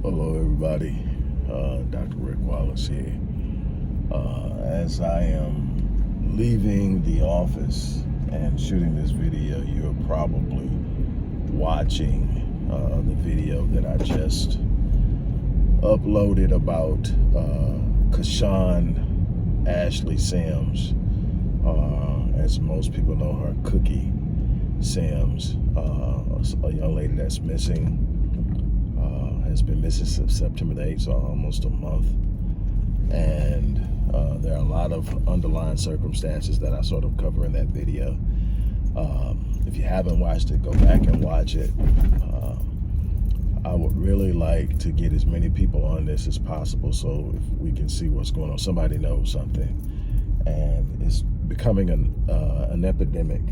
Hello everybody, Dr. Rick Wallace here. As I am leaving the office and shooting this video, you're probably watching the video that I just uploaded about Kashawn Ashley Sims. As most people know her, Cookie Sims, a young lady that's missing. Has been missing since September the 8th, so almost a month. And there are a lot of underlying circumstances that I sort of cover in that video. If you haven't watched it, go back and watch it. I would really like to get as many people on this as possible so if we can see what's going on. Somebody knows something. And it's becoming an epidemic,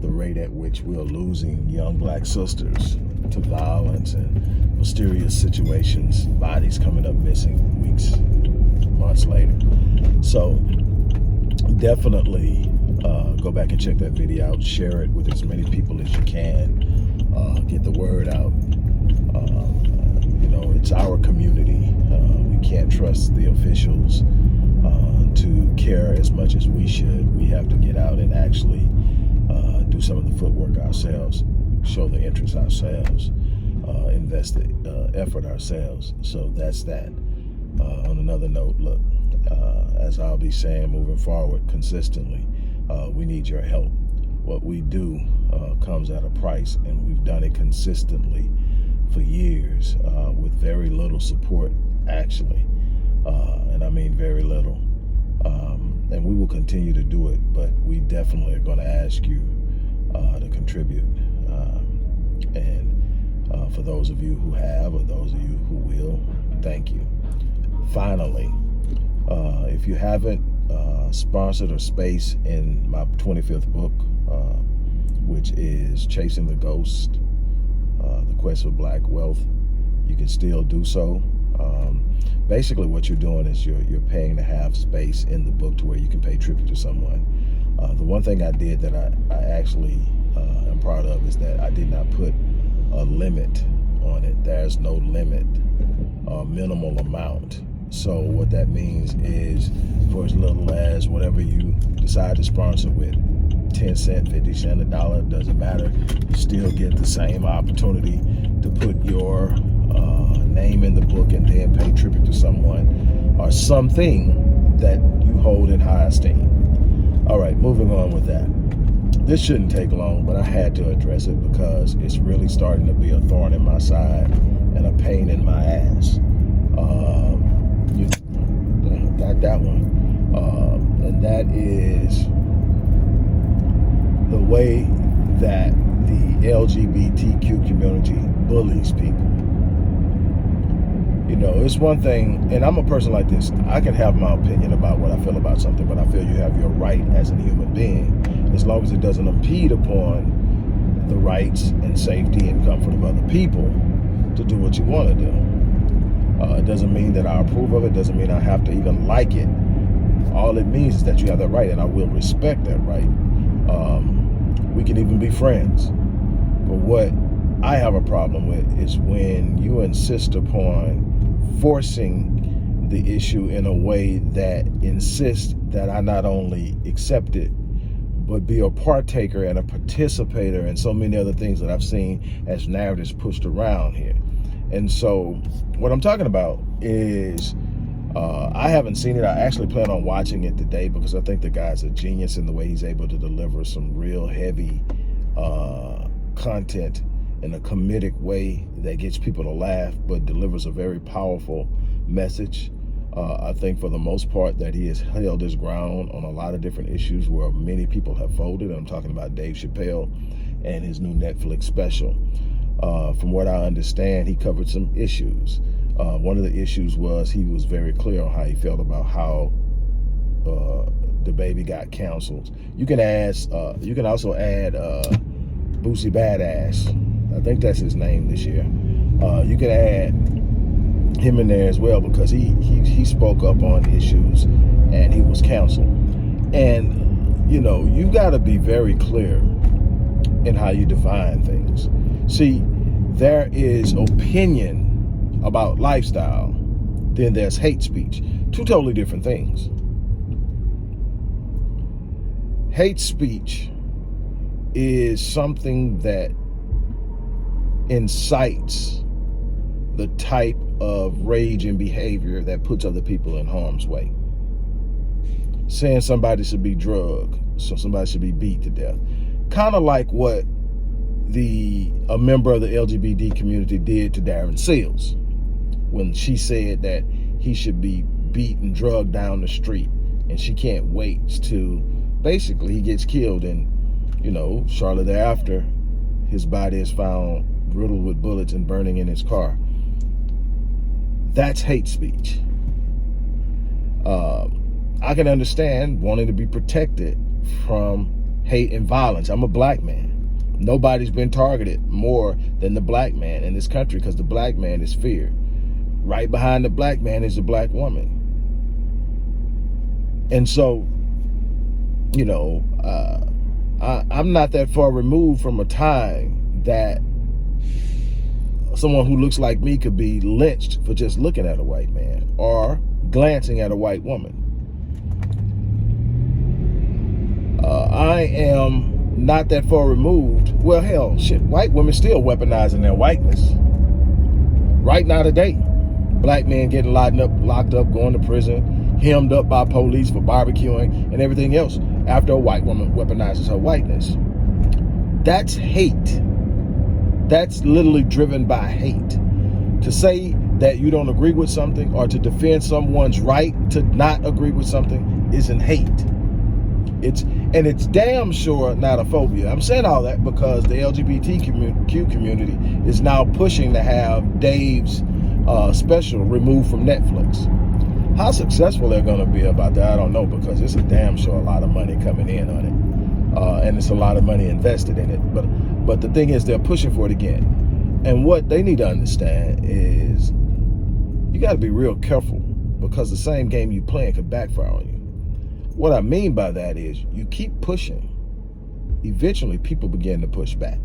the rate at which we're losing young black sisters to violence and mysterious situations, bodies coming up missing weeks, months later. So definitely go back and check that video out, share it with as many people as you can, get the word out. You know, it's our community. We can't trust the officials to care as much as we should. We have to get out and actually do some of the footwork ourselves, show the interest ourselves, invest the effort ourselves. So that's that. On another note, look, as I'll be saying moving forward consistently, we need your help. What we do comes at a price, and we've done it consistently for years with very little support, actually, and I mean very little. And we will continue to do it, but we definitely are going to ask you to contribute. And for those of you who have, or those of you who will, thank you. Finally, if you haven't sponsored a space in my 25th book, which is Chasing the Ghost, The Quest for Black Wealth, you can still do so. Basically what you're doing is you're paying to have space in the book to where you can pay tribute to someone. The one thing I did that I actually am proud of is that I did not put a limit on it. There's no limit, minimal amount. So what that means is for as little as whatever you decide to sponsor with, 10 cents, 50 cents, a dollar, doesn't matter. You still get the same opportunity to put your name in the book and then pay tribute to someone or something that you hold in high esteem. All right, moving on with that. This shouldn't take long, but I had to address it because it's really starting to be a thorn in my side and a pain in my ass. You got that one. And that is the way that the LGBTQ community bullies people. You know, it's one thing, and I'm a person like this, I can have my opinion about what I feel about something, but I feel you have your right as a human being, as long as it doesn't impede upon the rights and safety and comfort of other people to do what you want to do. It doesn't mean that I approve of it, doesn't mean I have to even like it. All it means is that you have that right, and I will respect that right. We can even be friends. But what I have a problem with is when you insist upon forcing the issue in a way that insists that I not only accept it, but be a partaker and a participator in so many other things that I've seen as narratives pushed around here. And so what I'm talking about is, I haven't seen it. I actually plan on watching it today because I think the guy's a genius in the way he's able to deliver some real heavy content in a comedic way that gets people to laugh, but delivers a very powerful message. I think for the most part that he has held his ground on a lot of different issues where many people have folded. I'm talking about Dave Chappelle and his new Netflix special. From what I understand, he covered some issues. One of the issues was he was very clear on how he felt about how the baby got canceled. You can also add Boosie Badass. I think that's his name this year. You can add him in there as well because he spoke up on issues and he was canceled. And you know, you got to be very clear in how you define things. See, there is opinion about lifestyle, then there's hate speech. Two totally different things. Hate speech is something that incites the type of rage and behavior that puts other people in harm's way. Saying somebody should be drugged, so somebody should be beat to death. Kind of like what a member of the LGBT community did to Darren Seals when she said that he should be beat and drugged down the street, and she can't wait to, basically he gets killed, and shortly thereafter his body is found riddled with bullets and burning in his car. That's hate speech. I can understand wanting to be protected from hate and violence. I'm a black man. Nobody's been targeted more than the black man in this country because the black man is feared. Right behind the black man is the black woman. And so, I'm not that far removed from a time that someone who looks like me could be lynched for just looking at a white man or glancing at a white woman. I am not that far removed. Well, hell, shit, white women still weaponizing their whiteness. Right now today, black men getting locked up, going to prison, hemmed up by police for barbecuing and everything else after a white woman weaponizes her whiteness. That's hate. That's literally driven by hate. To say that you don't agree with something or to defend someone's right to not agree with something isn't hate. It's damn sure not a phobia. I'm saying all that because the LGBTQ community is now pushing to have Dave's special removed from Netflix. How successful they're going to be about that, I don't know, because it's a damn sure a lot of money coming in on it. And it's a lot of money invested in it. But the thing is, they're pushing for it again. And what they need to understand is you got to be real careful because the same game you playing could backfire on you. What I mean by that is you keep pushing. Eventually, people begin to push back.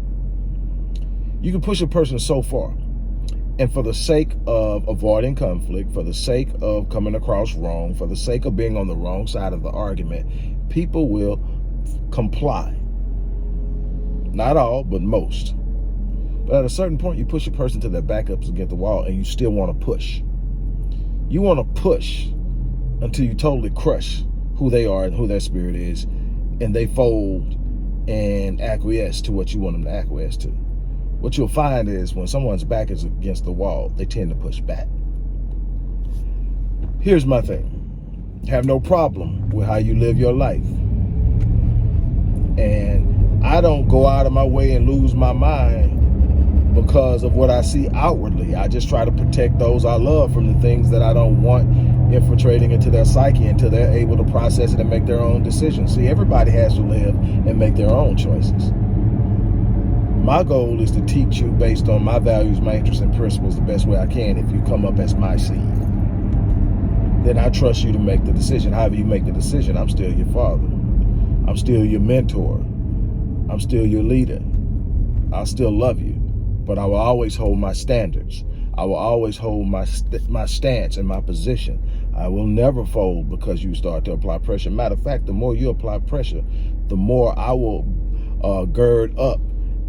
You can push a person so far. And for the sake of avoiding conflict, for the sake of coming across wrong, for the sake of being on the wrong side of the argument, people will comply. Not all, but most. But at a certain point, you push a person to their backups against the wall and you still want to push. You want to push until you totally crush who they are and who their spirit is, and they fold and acquiesce to what you want them to acquiesce to. What you'll find is when someone's back is against the wall, they tend to push back. Here's my thing. Have no problem with how you live your life. And I don't go out of my way and lose my mind because of what I see outwardly. I just try to protect those I love from the things that I don't want infiltrating into their psyche until they're able to process it and make their own decisions. See, everybody has to live and make their own choices. My goal is to teach you based on my values, my interests, and principles the best way I can. If you come up as my seed, then I trust you to make the decision. However you make the decision, I'm still your father. I'm still your mentor. I'm still your leader. I'll still love you, but I will always hold my standards. I will always hold my stance and my position. I will never fold because you start to apply pressure. Matter of fact, the more you apply pressure, the more I will gird up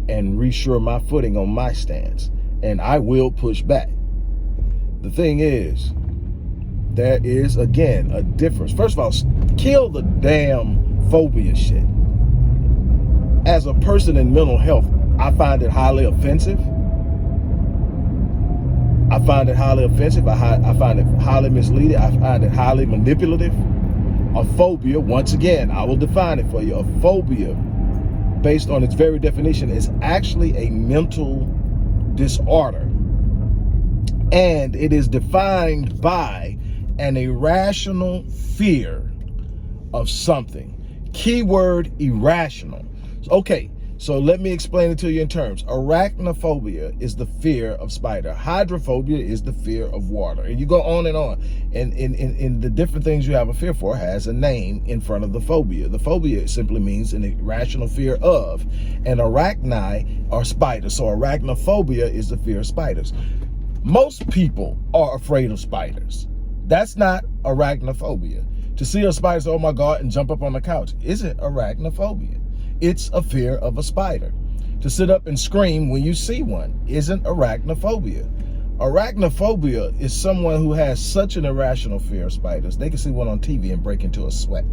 and reassure my footing on my stance. And I will push back. The thing is, there is, again, a difference. First of all, kill the damn phobia shit. As a person in mental health, I find it highly offensive. I find it highly offensive. I find it highly misleading. I find it highly manipulative. A phobia, once again, I will define it for you. A phobia, based on its very definition, is actually a mental disorder. And it is defined by an irrational fear of something. Keyword irrational. Okay. So let me explain it to you in terms. Arachnophobia is the fear of spider. Hydrophobia is the fear of water. And you go on. And the different things you have a fear for has a name in front of the phobia. The phobia simply means an irrational fear of. And arachni are spiders. So arachnophobia is the fear of spiders. Most people are afraid of spiders. That's not arachnophobia. To see a spider, say, oh my God, and jump up on the couch isn't arachnophobia. It's a fear of a spider. To sit up and scream when you see one isn't arachnophobia. Arachnophobia is someone who has such an irrational fear of spiders, they can see one on TV and break into a sweat.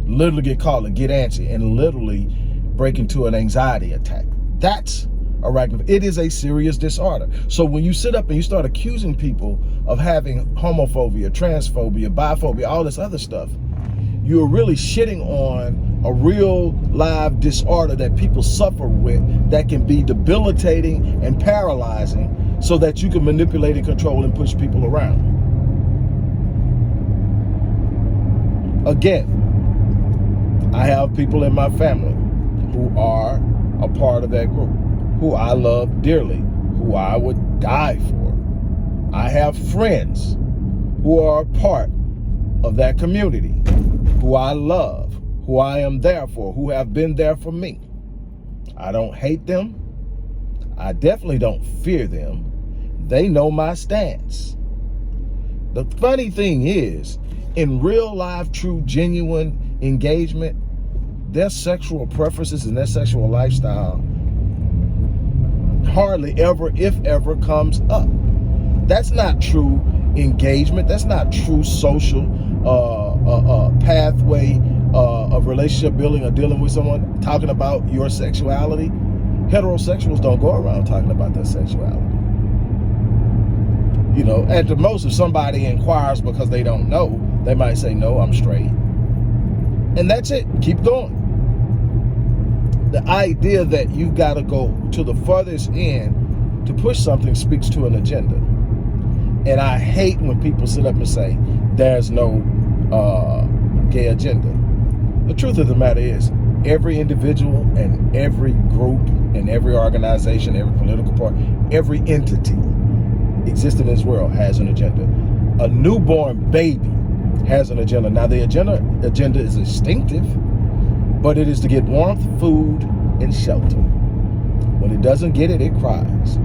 Literally get caught and get antsy and literally break into an anxiety attack. That's arachnophobia. It is a serious disorder. So when you sit up and you start accusing people of having homophobia, transphobia, biphobia, all this other stuff, you're really shitting on a real live disorder that people suffer with that can be debilitating and paralyzing so that you can manipulate and control and push people around. Again, I have people in my family who are a part of that group, who I love dearly, who I would die for. I have friends who are a part of that community, who I love, who I am there for, who have been there for me. I don't hate them. I definitely don't fear them. They know my stance. The funny thing is, in real life, true, genuine engagement, their sexual preferences and their sexual lifestyle hardly ever, if ever, comes up. That's not true engagement. That's not true social pathway of relationship building or dealing with someone, talking about your sexuality. Heterosexuals don't go around talking about their sexuality. You know, at the most, if somebody inquires because they don't know, they might say, no, I'm straight. And that's it. Keep going. The idea that you've got to go to the furthest end to push something speaks to an agenda. And I hate when people sit up and say, there's no gay agenda. The truth of the matter is, every individual and every group and every organization, every political party, every entity existing in this world has an agenda. A newborn baby has an agenda. Now, the agenda is instinctive, but it is to get warmth, food, and shelter. When it doesn't get it, it cries.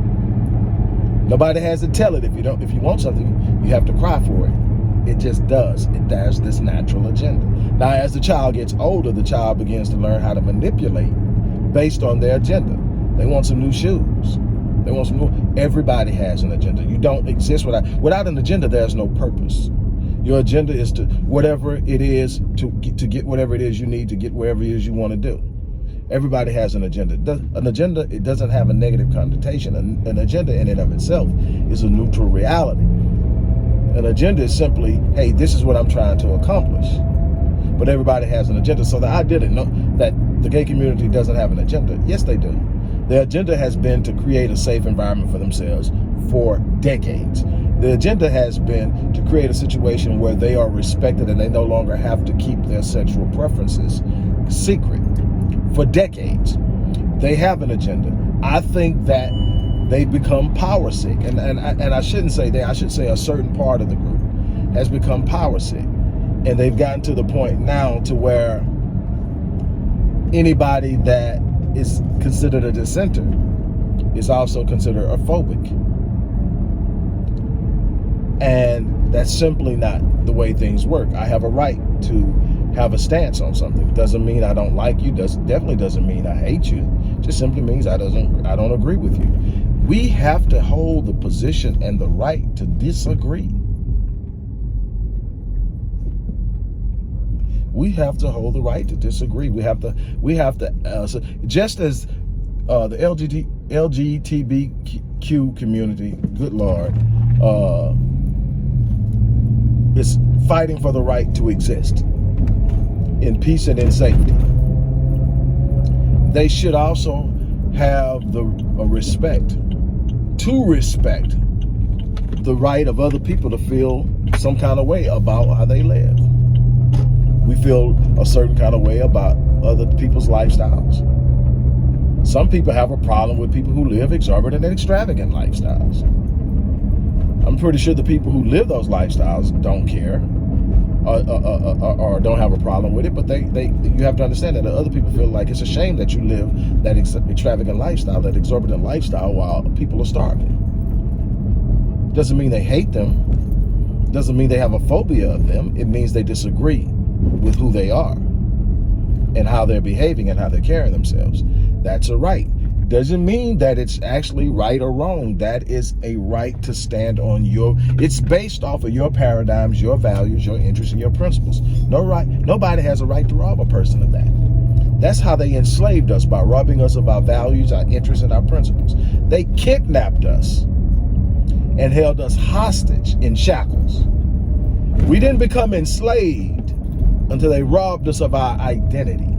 Nobody has to tell it. If you want something, you have to cry for it. It just does. There's this natural agenda. Now, as the child gets older, the child begins to learn how to manipulate based on their agenda. They want some new shoes. They want some new. Everybody has an agenda. You don't exist without an agenda. There's no purpose. Your agenda is to whatever it is to get whatever it is you need to get wherever it is you want to do. Everybody has an agenda. An agenda, it doesn't have a negative connotation. An agenda in and of itself is a neutral reality. An agenda is simply, hey, this is what I'm trying to accomplish. But everybody has an agenda. So the idea that the gay community doesn't have an agenda, yes, they do. Their agenda has been to create a safe environment for themselves for decades. The agenda has been to create a situation where they are respected and they no longer have to keep their sexual preferences secret. For decades, they have an agenda. I think that they become power sick. And I shouldn't say they, I should say a certain part of the group has become power sick. And they've gotten to the point now to where anybody that is considered a dissenter is also considered a phobic. And that's simply not the way things work. I have a right to have a stance on something. Doesn't mean I don't like you. Definitely doesn't mean I hate you. Just simply means I don't agree with you. We have to hold the position and the right to disagree. We have to hold the right to disagree. We have to so just as the LGBTQ community, good Lord, is fighting for the right to exist in peace and in safety. They should also have the respect the right of other people to feel some kind of way about how they live. We feel a certain kind of way about other people's lifestyles. Some people have a problem with people who live exorbitant and extravagant lifestyles. I'm pretty sure the people who live those lifestyles don't care or don't have a problem with it, but you have to understand that other people feel like it's a shame that you live that extravagant lifestyle, that exorbitant lifestyle, while people are starving. Doesn't mean they hate them. Doesn't mean they have a phobia of them. It means they disagree with who they are and how they're behaving and how they're carrying themselves. That's a right. Doesn't mean that it's actually right or wrong. That is a right to stand on it's based off of your paradigms, your values, your interests, and your principles. Nobody has a right to rob a person of that. That's how they enslaved us, by robbing us of our values, our interests, and our principles. They kidnapped us and held us hostage in shackles. We didn't become enslaved until they robbed us of our identity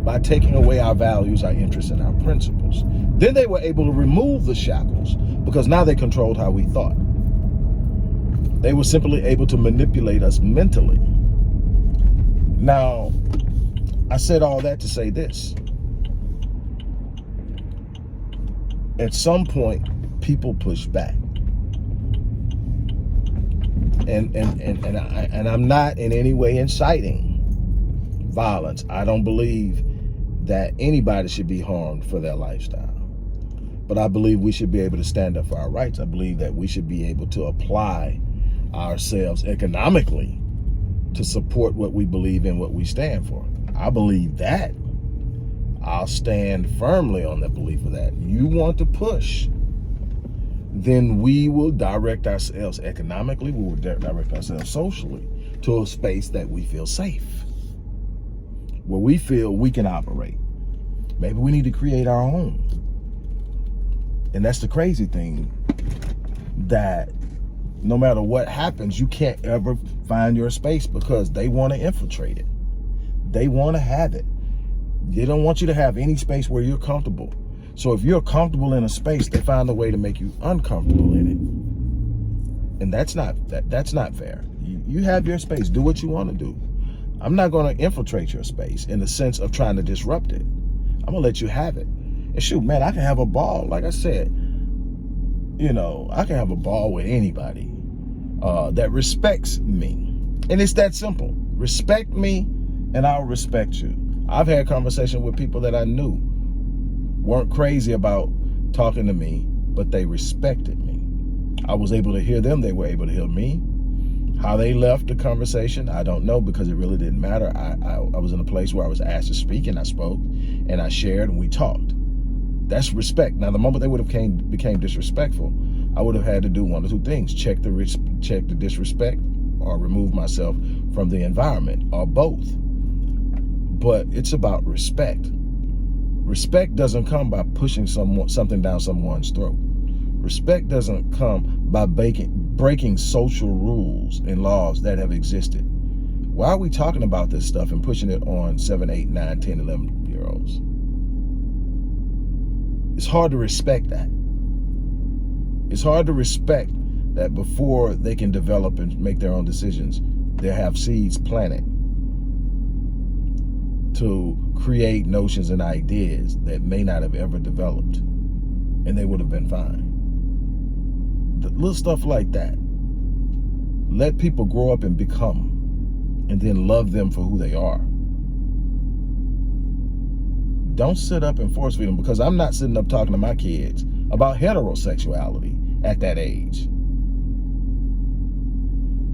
by taking away our values, our interests, and our principles. Then they were able to remove the shackles because now they controlled how we thought. They were simply able to manipulate us mentally. Now, I said all that to say this. At some point, people push back. And I'm not in any way inciting violence. I don't believe that anybody should be harmed for their lifestyle. But I believe we should be able to stand up for our rights. I believe that we should be able to apply ourselves economically to support what we believe in, what we stand for. I believe that. I'll stand firmly on the belief of that. You want to push, then we will direct ourselves economically, we will direct ourselves socially to a space that we feel safe, where we feel we can operate. Maybe we need to create our own. And that's the crazy thing, that no matter what happens, you can't ever find your space because they want to infiltrate it. They want to have it. They don't want you to have any space where you're comfortable. So if you're comfortable in a space, they find a way to make you uncomfortable in it. And that's not fair. You have your space. Do what you want to do. I'm not going to infiltrate your space in the sense of trying to disrupt it. I'm going to let you have it. And shoot, man, I can have a ball. Like I said, I can have a ball with anybody that respects me. And it's that simple. Respect me and I'll respect you. I've had conversations with people that I knew weren't crazy about talking to me, but they respected me. I was able to hear them. They were able to hear me. How they left the conversation, I don't know, because it really didn't matter. I was in a place where I was asked to speak, and I spoke, and I shared, and we talked. That's respect. Now, the moment they would have became disrespectful, I would have had to do one or two things: check the disrespect, or remove myself from the environment, or both. But it's about respect. Respect doesn't come by pushing something down someone's throat. Respect doesn't come by breaking social rules and laws that have existed. Why are we talking about this stuff and pushing it on 7, 8, 9, 10, 11-year-olds? It's hard to respect that. It's hard to respect that before they can develop and make their own decisions, they have seeds planted to create notions and ideas that may not have ever developed, and they would have been fine. The little stuff like that. Let people grow up and become, and then love them for who they are. Don't sit up and force feed them, because I'm not sitting up talking to my kids about heterosexuality at that age.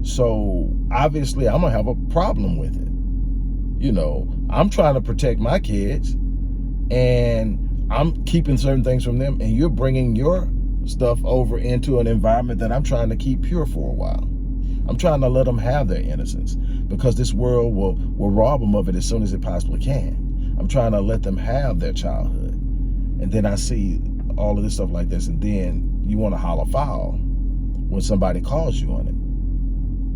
So obviously I'm gonna have a problem with it. I'm trying to protect my kids, and I'm keeping certain things from them, and you're bringing your stuff over into an environment that I'm trying to keep pure for a while. I'm trying to let them have their innocence, because this world will rob them of it as soon as it possibly can. I'm trying to let them have their childhood. And then I see all of this stuff like this, and then you want to holler foul when somebody calls you on it.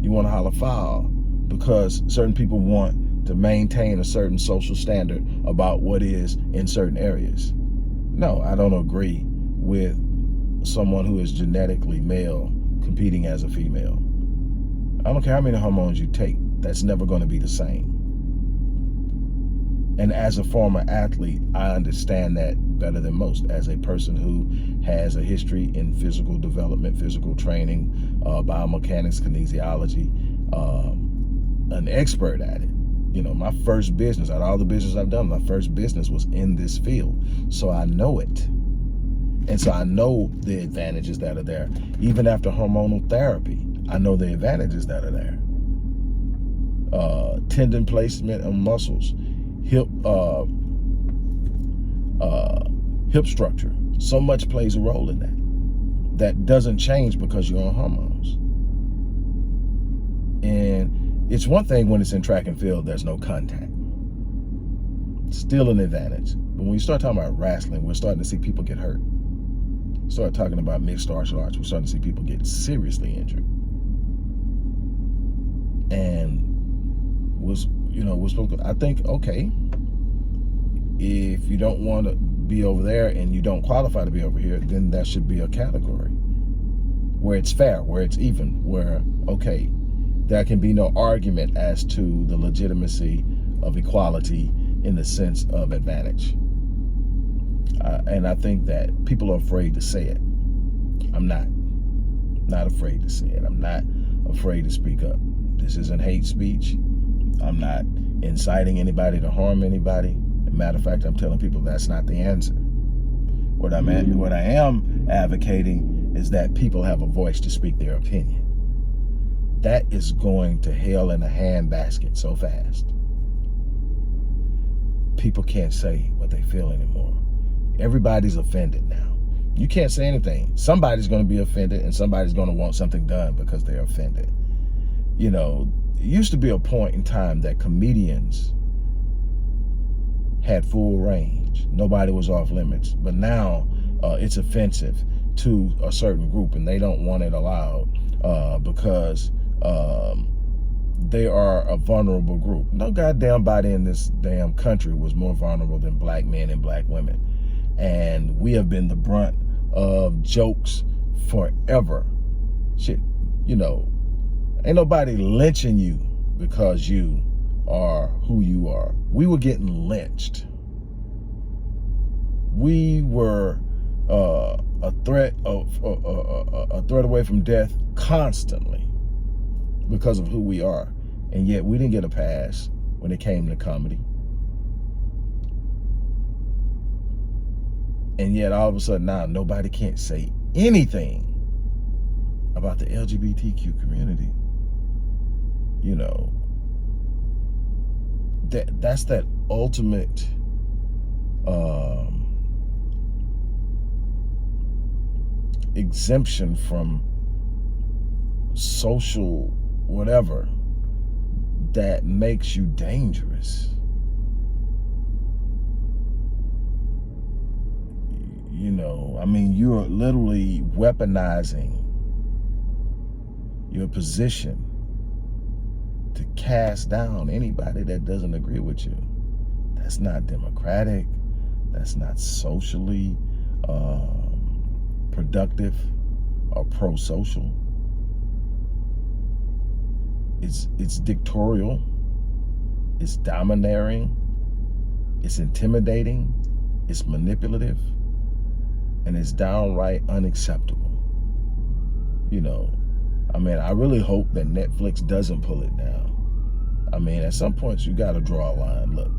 You want to holler foul because certain people want to maintain a certain social standard about what is in certain areas. No, I don't agree with someone who is genetically male competing as a female. I don't care how many hormones you take, that's never going to be the same. And as a former athlete, I understand that better than most. As a person who has a history in physical development, physical training, biomechanics, kinesiology, an expert at it. My first business, out of all the business I've done, my first business was in this field. So I know it. And so I know the advantages that are there. Even after hormonal therapy, I know the advantages that are there. Tendon placement of muscles, hip structure. So much plays a role in that. That doesn't change because you're on hormones. And it's one thing when it's in track and field, there's no contact. Still an advantage. But when you start talking about wrestling, we're starting to see people get hurt. Start talking about mixed martial arts, we're starting to see people get seriously injured. And I think, okay, if you don't want to be over there and you don't qualify to be over here, then that should be a category where it's fair, where it's even, where, okay, there can be no argument as to the legitimacy of equality in the sense of advantage. And I think that people are afraid to say it. I'm not afraid to say it. I'm not afraid to speak up. This isn't hate speech. I'm not inciting anybody to harm anybody. As a matter of fact, I'm telling people that's not the answer. What I am advocating is that people have a voice to speak their opinion. That is going to hell in a handbasket so fast. People can't say what they feel anymore. Everybody's offended now. You can't say anything. Somebody's going to be offended and somebody's going to want something done because they're offended. You know, it used to be a point in time that comedians had full range. Nobody was off limits. But now it's offensive to a certain group and they don't want it allowed because they are a vulnerable group. No goddamn body in this damn country was more vulnerable than black men and black women. And we have been the brunt of jokes forever. Shit, you know, ain't nobody lynching you because you are who you are. We were getting lynched. We were a threat away from death constantly because of who we are. And yet we didn't get a pass when it came to comedy. And yet all of a sudden now nobody can't say anything about the LGBTQ community. You know, that's that ultimate exemption from social whatever that makes you dangerous. You know, I mean, you're literally weaponizing your position to cast down anybody that doesn't agree with you. That's not democratic. That's not socially productive or pro-social. It's dictatorial. It's domineering. It's intimidating. It's manipulative. And it's downright unacceptable. You know, I mean, I really hope that Netflix doesn't pull it down. I mean, at some points you got to draw a line. Look,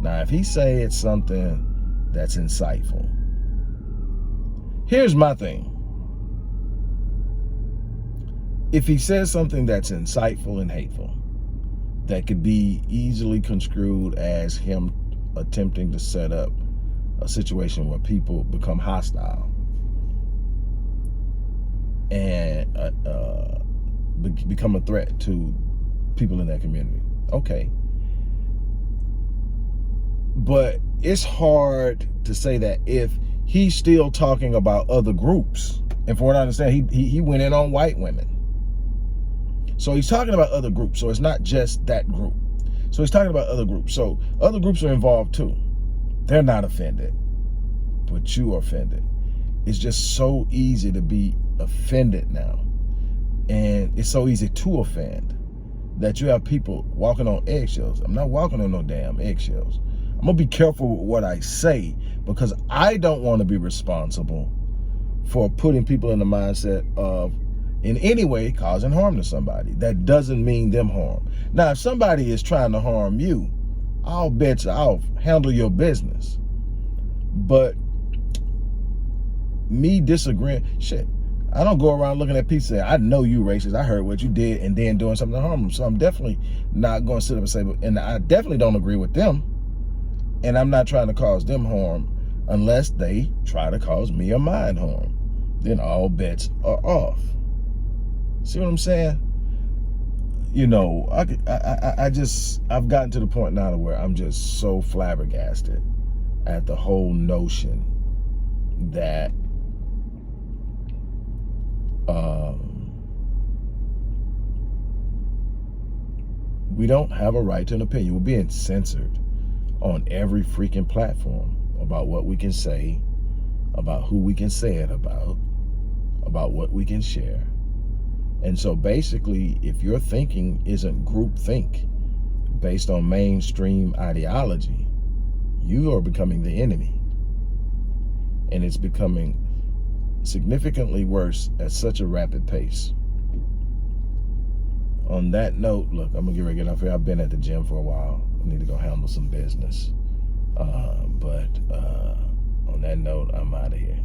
now if he say it's something that's insightful, here's my thing. If he says something that's insightful and hateful, that could be easily construed as him attempting to set up a situation where people become hostile and become a threat to people in that community. Okay. But it's hard to say that if he's still talking about other groups. And from what I understand, he went in on white women. So he's talking about other groups. So it's not just that group. So he's talking about other groups. So other groups are involved too. They're not offended, but you are offended. It's just so easy to be offended now. And it's so easy to offend that you have people walking on eggshells. I'm not walking on no damn eggshells. I'm gonna be careful with what I say because I don't want to be responsible for putting people in the mindset of in any way causing harm to somebody. That doesn't mean them harm. Now, if somebody is trying to harm you, I'll bet you I'll handle your business. But me disagreeing, shit, I don't go around looking at people saying, I know you racist, I heard what you did, and then doing something to harm them. So I'm definitely not going to sit up and say, and I definitely don't agree with them, and I'm not trying to cause them harm unless they try to cause me or mine harm. Then all bets are off. See what I'm saying? You know, I've gotten to the point now to where I'm just so flabbergasted at the whole notion that we don't have a right to an opinion. We're being censored on every freaking platform about what we can say, about who we can say it about what we can share. And so basically, if your thinking isn't groupthink based on mainstream ideology, you are becoming the enemy. And it's becoming significantly worse at such a rapid pace. On that note, look, I'm gonna get ready to get off here. I've been at the gym for a while. I need to go handle some business. But on that note, I'm out of here.